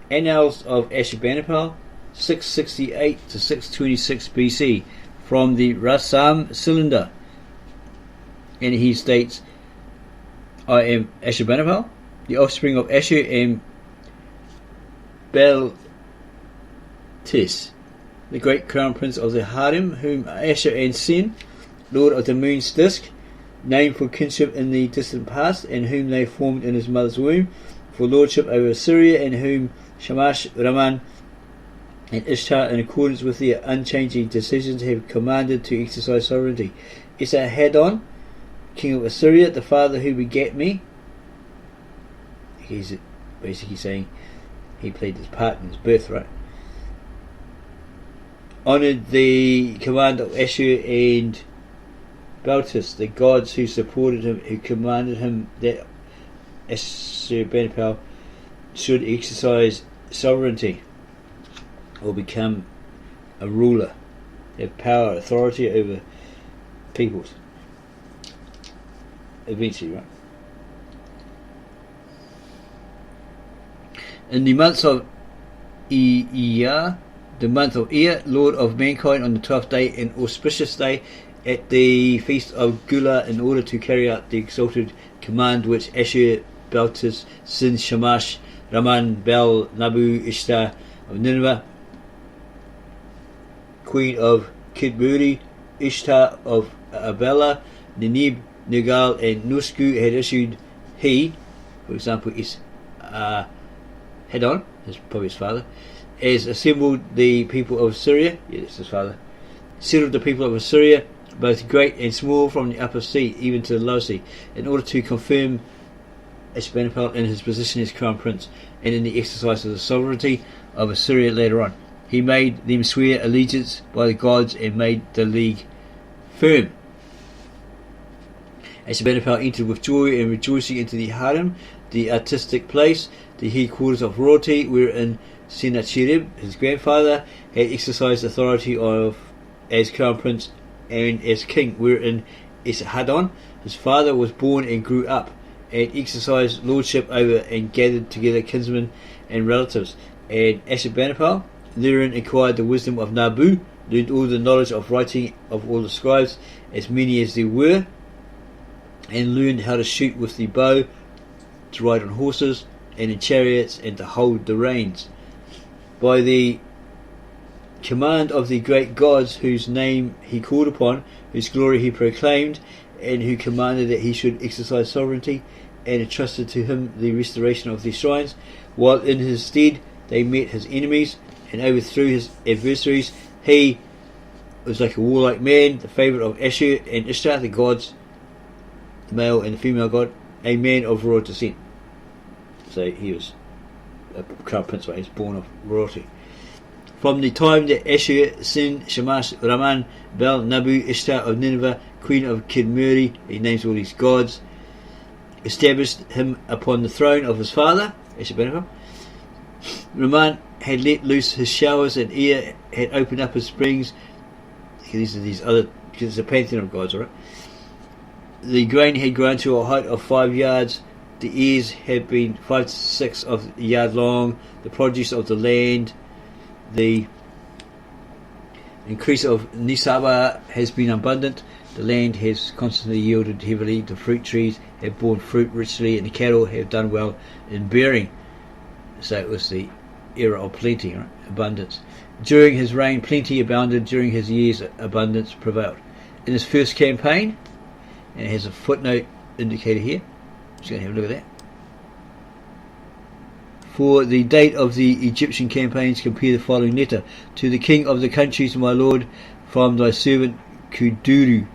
Annals of Ashurbanipal, 668 to 626 BC, from the Rasam cylinder. And he states, I am Ashurbanipal, the offspring of Ashur and Beltis, the great crown prince of the harem, whom Ashur and Sin, lord of the moon's disk, named for kinship in the distant past, and whom they formed in his mother's womb for lordship over Syria, and whom Shamash, Raman, and Ishtar, in accordance with their unchanging decisions, have commanded to exercise sovereignty. Esarhaddon, king of Assyria, the father who begat me. He's basically saying he played his part in his birth, right? Honoured the command of Ashur and Beltis, the gods who supported him, who commanded him that Ashurbanipal should exercise sovereignty or become a ruler, have power, authority over peoples. Eventually, right? In the months of Iyar, the month of Iyar, Lord of mankind, on the 12th day, an auspicious day, at the feast of Gula, in order to carry out the exalted command which Ashur, Beltis, Sin, Shamash, Raman, Bel, Nabu, Ishtar of Nineveh, queen of Kidmuri, Ishtar of Abela, Ninib, Nergal, and Nusku had issued. He, for example, is Haddon, is probably his father, has assembled the people of Syria, yes, his father, settled the people of Assyria, both great and small, from the upper sea even to the lower sea, in order to confirm Ashurbanipal in his position as crown prince and in the exercise of the sovereignty of Assyria later on. He made them swear allegiance by the gods and made the league firm. Ashurbanipal entered with joy and rejoicing into the harem, the artistic place, the headquarters of royalty, wherein Sennacherib, his grandfather, had exercised authority as crown prince and as king, wherein Esarhaddon, his father, was born and grew up, and exercised lordship over and gathered together kinsmen and relatives. And Ashurbanipal therein acquired the wisdom of Nabu, learned all the knowledge of writing of all the scribes, as many as there were, and learned how to shoot with the bow, to ride on horses and in chariots, and to hold the reins. By the command of the great gods whose name he called upon, whose glory he proclaimed, and who commanded that he should exercise sovereignty, and entrusted to him the restoration of these shrines, while in his stead they met his enemies and overthrew his adversaries. He was like a warlike man, the favourite of Ashur and Ishtar, the gods, the male and the female god, a man of royal descent. So he was a crown prince, right? He was born of royalty. From the time that Ashur, Sin, Shamash, Raman, Bel, Nabu, Ishtar of Nineveh, queen of Kidmuri, he names all these gods, established him upon the throne of his father, Ashurbanipal. Raman had let loose his showers, and Ea had opened up his springs. These are these other, because it's a pantheon of gods, alright? The grain had grown to a height of 5 yards. The ears had been 5 to 6 of a yard long. The produce of the land, the increase of Nisaba, has been abundant. The land has constantly yielded heavily. The fruit trees have borne fruit richly, and the cattle have done well in bearing. So it was the era of plenty, right? Abundance. During his reign, plenty abounded. During his years, abundance prevailed. In his first campaign, and it has a footnote indicator here. Just going to have a look at that. For the date of the Egyptian campaigns, compare the following letter: to the king of the countries, my lord, from thy servant Kuduru.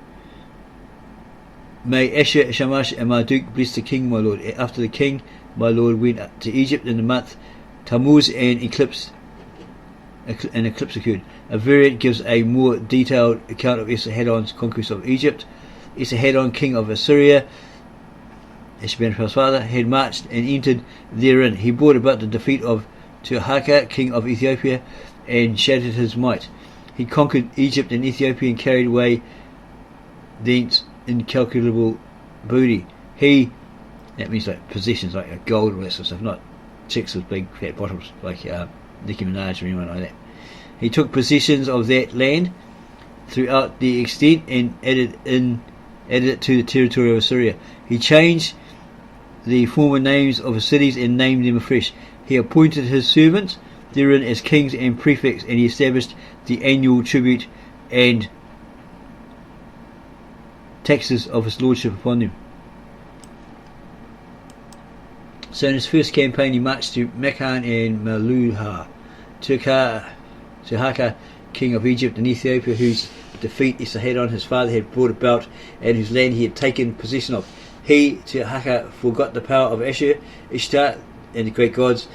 May Ashur, Shamash, and Marduk bless the king, my lord. After the king, my lord, went to Egypt in the month Tammuz, and an eclipse occurred. A variant gives a more detailed account of Esarhaddon's conquest of Egypt. Esarhaddon, king of Assyria, Ashurbanipal's father, had marched and entered therein. He brought about the defeat of Turhaka, king of Ethiopia, and shattered his might. He conquered Egypt and Ethiopia and carried away thence incalculable booty. That means like possessions, like gold and all that sort of stuff, not chicks with big fat bottoms, like Nicki Minaj or anyone like that. He took possessions of that land throughout the extent and added it to the territory of Assyria. He changed the former names of the cities and named them afresh. He appointed his servants therein as kings and prefects, and he established the annual tribute and taxes of his lordship upon them. So in his first campaign he marched to Meccan and Maluha, Tirhaka, king of Egypt and Ethiopia, whose defeat Esarhaddon his father had brought about, and whose land he had taken possession of. He, Tirhaka, forgot the power of Ashur, Ishtar, and the great gods,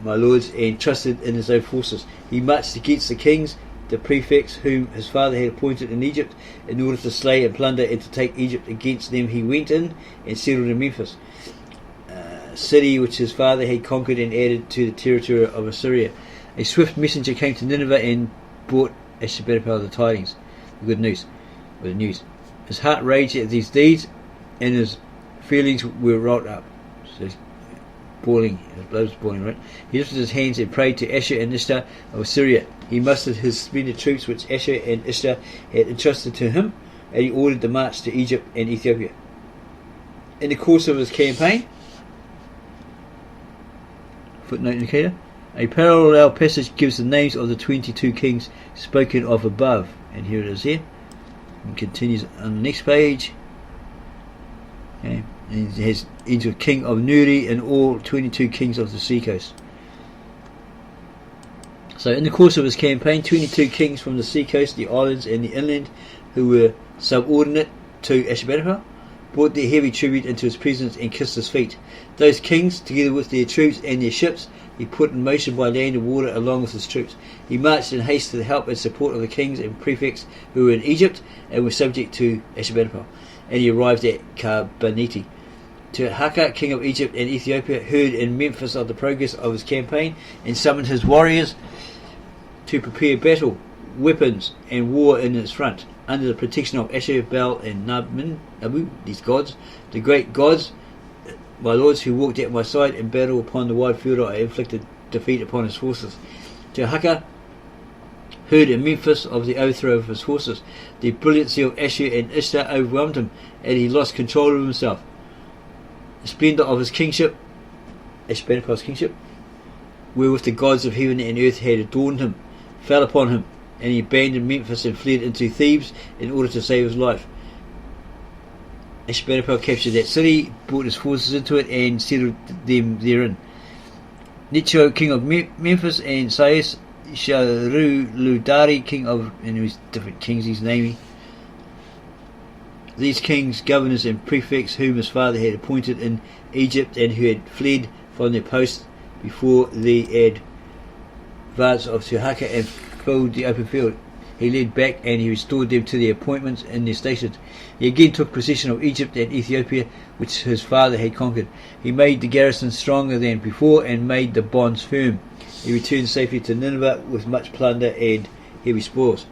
my lords, and trusted in his own forces. He marched against the kings, the prefects, whom his father had appointed in Egypt, in order to slay and plunder and to take Egypt. Against them he went in and settled in Memphis, a city which his father had conquered and added to the territory of Assyria. A swift messenger came to Nineveh and brought Ashurbanipal the tidings, the good news, or the news. His heart raged at these deeds, and his feelings were wrought up. So he's boiling, his blood was boiling, right? He lifted his hands and prayed to Ashur and Ishtar of Assyria. He mustered his splendid troops which Ashur and Ishtar had entrusted to him, and he ordered the march to Egypt and Ethiopia. In the course of his campaign, footnote indicator, a parallel passage gives the names of the 22 kings spoken of above, and here it is here. And continues on the next page. Okay. And it has into king of Nuri and all 22 kings of the seacoast. So in the course of his campaign, 22 kings from the seacoast, the islands and the inland, who were subordinate to Ashurbanipal, brought their heavy tribute into his presence and kissed his feet. Those kings, together with their troops and their ships, he put in motion by land and water along with his troops. He marched in haste to the help and support of the kings and prefects who were in Egypt and were subject to Ashurbanipal. And he arrived at Karbaneti. Tirhaka, king of Egypt and Ethiopia, heard in Memphis of the progress of his campaign and summoned his warriors to prepare battle, weapons and war in his front, under the protection of Ashur, Baal and Nabu, these gods, the great gods, my lords, who walked at my side in battle upon the wide field. I inflicted defeat upon his forces. Tirhaka heard in Memphis of the overthrow of his forces. The brilliancy of Ashur and Ishtar overwhelmed him, and he lost control of himself. The splendour of his kingship, Ashurbanipal's kingship, wherewith the gods of heaven and earth had adorned him, fell upon him, and he abandoned Memphis and fled into Thebes in order to save his life. Ashurbanipal captured that city, brought his forces into it, and settled them therein. Necho, king of Memphis, and Sais, Sharuludari, king of, and there's different kings he's naming. These kings, governors and prefects whom his father had appointed in Egypt and who had fled from their posts before the advance of Tirhaka and filled the open field, he led back and he restored them to their appointments in their stations. He again took possession of Egypt and Ethiopia, which his father had conquered. He made the garrison stronger than before and made the bonds firm. He returned safely to Nineveh with much plunder and heavy spoils.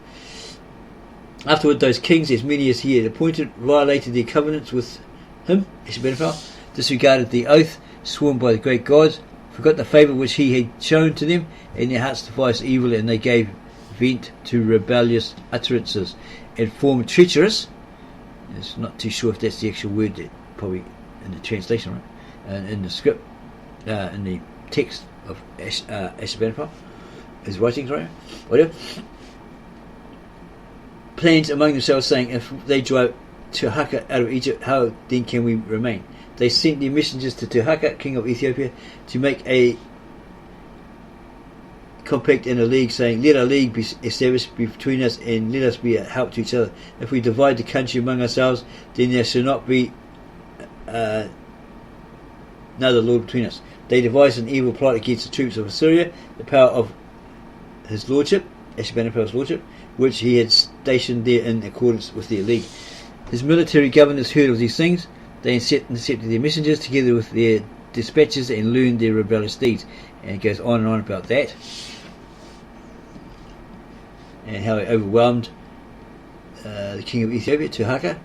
Afterward, those kings, as many as he had appointed, violated their covenants with him, Ashurbanipal, disregarded the oath sworn by the great gods, forgot the favour which he had shown to them, and their hearts devised evil, and they gave vent to rebellious utterances and formed treacherous. It's not too sure if that's the actual word, that probably in the translation, right? And in the script, in the text of Ashurbanipal, his writings, right? Whatever. Plans among themselves, saying, if they drive Tirhaka out of Egypt, how then can we remain? They sent their messengers to Tirhaka, king of Ethiopia, to make a compact in a league, saying, let a league be established between us, and let us be a help to each other. If we divide the country among ourselves, then there shall not be another lord between us. They devised an evil plot against the troops of Assyria, the power of his lordship, Ashurbanipal's lordship, which he had stationed there in accordance with their league. His military governors heard of these things. They intercepted their messengers together with their dispatches and learned their rebellious deeds. And it goes on and on about that, and how he overwhelmed the king of Ethiopia, Tirhaka,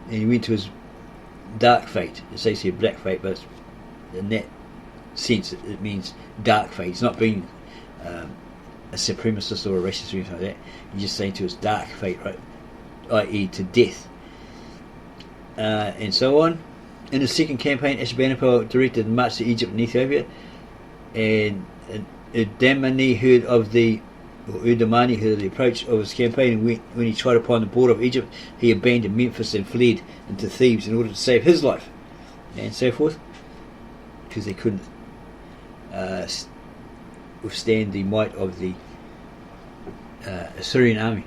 and he went to his dark fate. It says here black fate, but in that sense it means dark fate. It's not being a supremacist or a racist or anything like that. You're just saying to us dark fate, right? I.e. to death. And so on. In the second campaign, Ashurbanipal directed the march to Egypt and Ethiopia, and Udamani heard of the approach of his campaign, and when he tried upon the border of Egypt, he abandoned Memphis and fled into Thebes in order to save his life, and so forth, because they couldn't withstand the might of the Syrian army.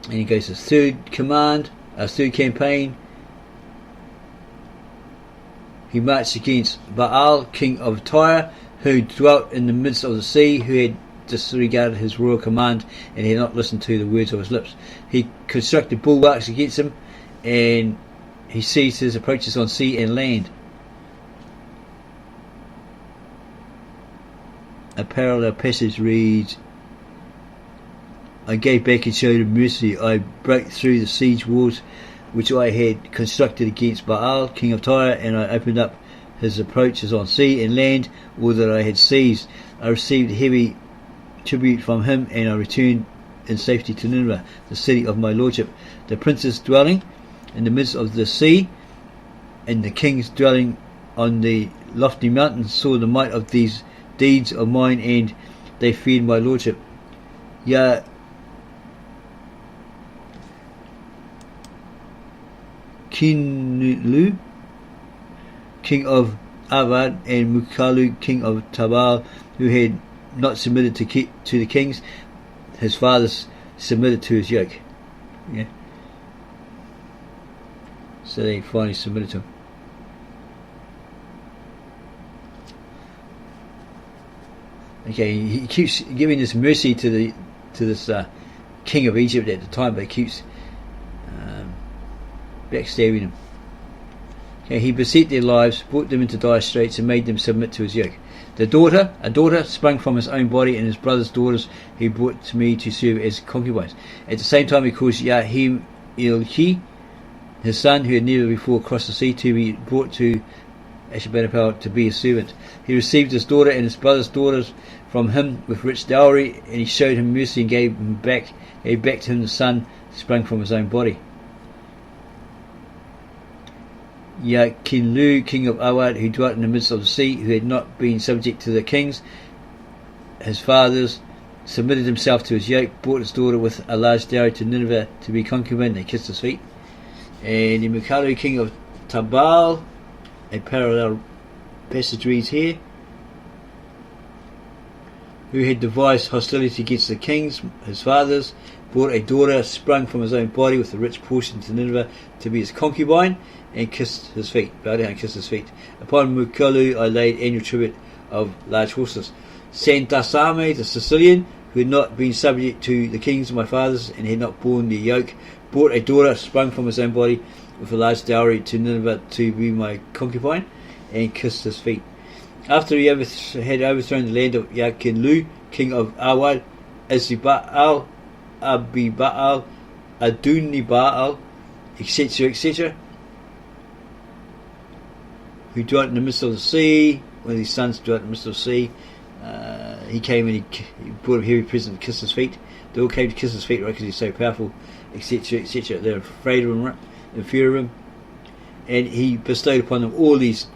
And he goes to third campaign. He marched against Baal, king of Tyre, who dwelt in the midst of the sea, who had disregarded his royal command and had not listened to the words of his lips. He constructed bulwarks against him, and he seized his approaches on sea and land. A parallel passage reads, I gave back and showed him mercy. I broke through the siege walls which I had constructed against Baal, king of Tyre, and I opened up his approaches on sea and land, all that I had seized. I received heavy tribute from him, and I returned in safety to Nineveh, the city of my lordship. The princes dwelling in the midst of the sea, and the kings dwelling on the lofty mountains, saw the might of these deeds of mine, and they feared my lordship. Kinlu, king of Avad, and Mukalu, king of Tabal, who had not submitted to the kings, his fathers submitted to his yoke. Yeah. So they finally submitted to him. Okay, he keeps giving this mercy to this king of Egypt at the time, but he keeps backstabbing him. Okay, he beset their lives, brought them into dire straits, and made them submit to his yoke. A daughter sprung from his own body, and his brother's daughters he brought to me to serve as concubines. At the same time he caused Yahim Ilki, his son, who had never before crossed the sea, to be brought to Ashurbanipal to be his servant. He received his daughter and his brother's daughters from him with rich dowry, and he showed him mercy and gave back to him the son sprung from his own body. Yakinlu, king of Awad, who dwelt in the midst of the sea, who had not been subject to the kings, his fathers, submitted himself to his yoke, brought his daughter with a large dowry to Nineveh to be concubine. They kissed his feet. And the Mukalu, king of Tabal, a parallel passage reads here, who had devised hostility against the kings, his fathers, brought a daughter sprung from his own body with a rich portion to Nineveh to be his concubine, and kissed his feet, bowed down and kissed his feet. Upon Mukalu I laid annual tribute of large horses. Santasame, the Sicilian, who had not been subject to the kings of my fathers and had not borne the yoke, brought a daughter sprung from his own body with a large dowry to Nineveh to be my concubine, and kissed his feet. After he had overthrown the land of Yakinlu, king of Awad, Aziba'al, Abibaal, Adunibaal, etc., who dwelt in the midst of the sea, one of his sons dwelt in the midst of the sea, he came and he brought him heavy present to kiss his feet. They all came to kiss his feet, right, because he's so powerful, etc., etc. They're afraid of him, right, in fear of him. And he bestowed upon them all these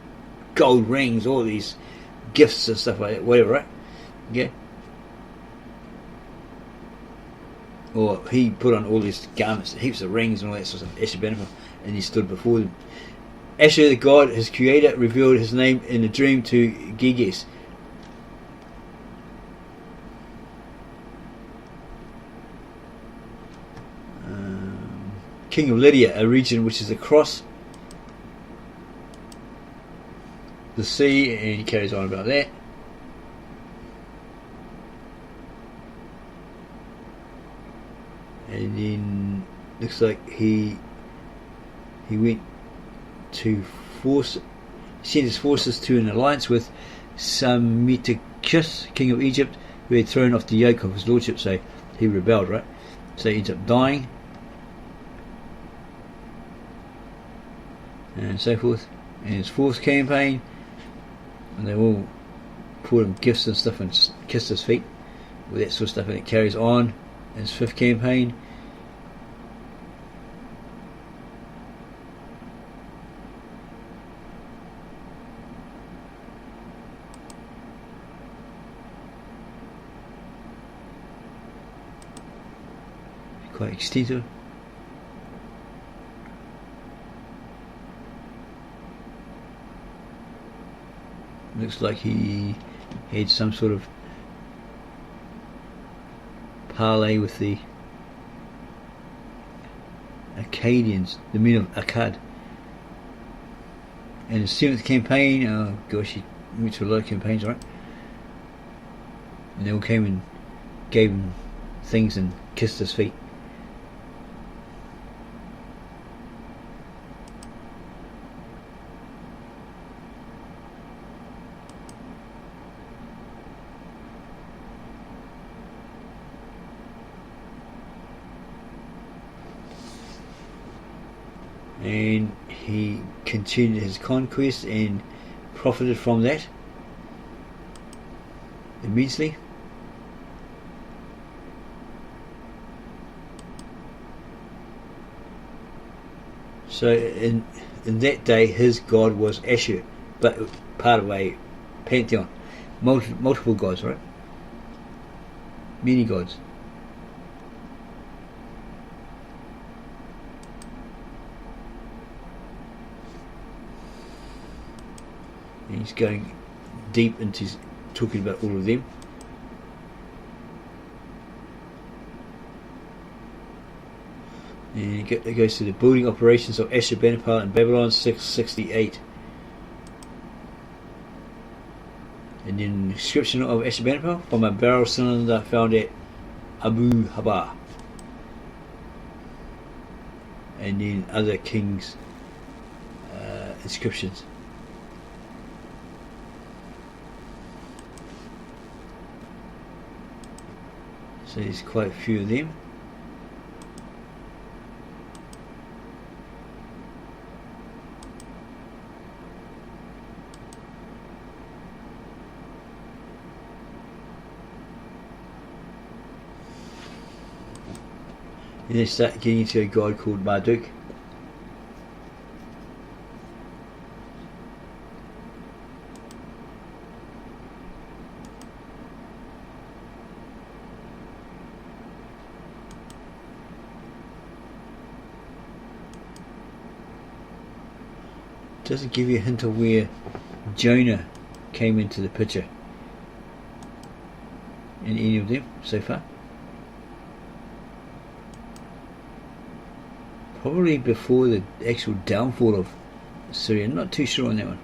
gold rings, all these gifts and stuff like that, whatever, right? Okay? Or he put on all these garments, heaps of rings and all that sort of Ashurbanipal, and he stood before them. Ashur, the god, his creator, revealed his name in a dream to Giges. King of Lydia, a region which is across the sea, and he carries on about that. And then looks like he went to sent his forces to an alliance with Semitic, king of Egypt, who had thrown off the yoke of his lordship, so he rebelled, right? So he ends up dying. and so forth. In his fourth campaign, and they all poured him gifts and stuff and kissed his feet with that sort of stuff, and it carries on in his fifth campaign. Quite extensive. Looks like he had some sort of parley with the Akkadians, the men of Akkad. And his seventh campaign, oh gosh, he went through a lot of campaigns, right? And they all came and gave him things and kissed his feet. And he continued his conquest and profited from that immensely. So in that day his god was Ashur, but part of a pantheon, multiple gods, right? Many gods. And he's going deep into talking about all of them. And it goes to the building operations of Ashurbanipal in Babylon 668. And then the description of Ashurbanipal from a barrel cylinder found at Abu Haba. And then other kings' inscriptions. So there's quite a few of them. And they start getting into a god called Marduk. Doesn't give you a hint of where Jonah came into the picture in any of them so far. Probably before the actual downfall of Syria. Not too sure on that one.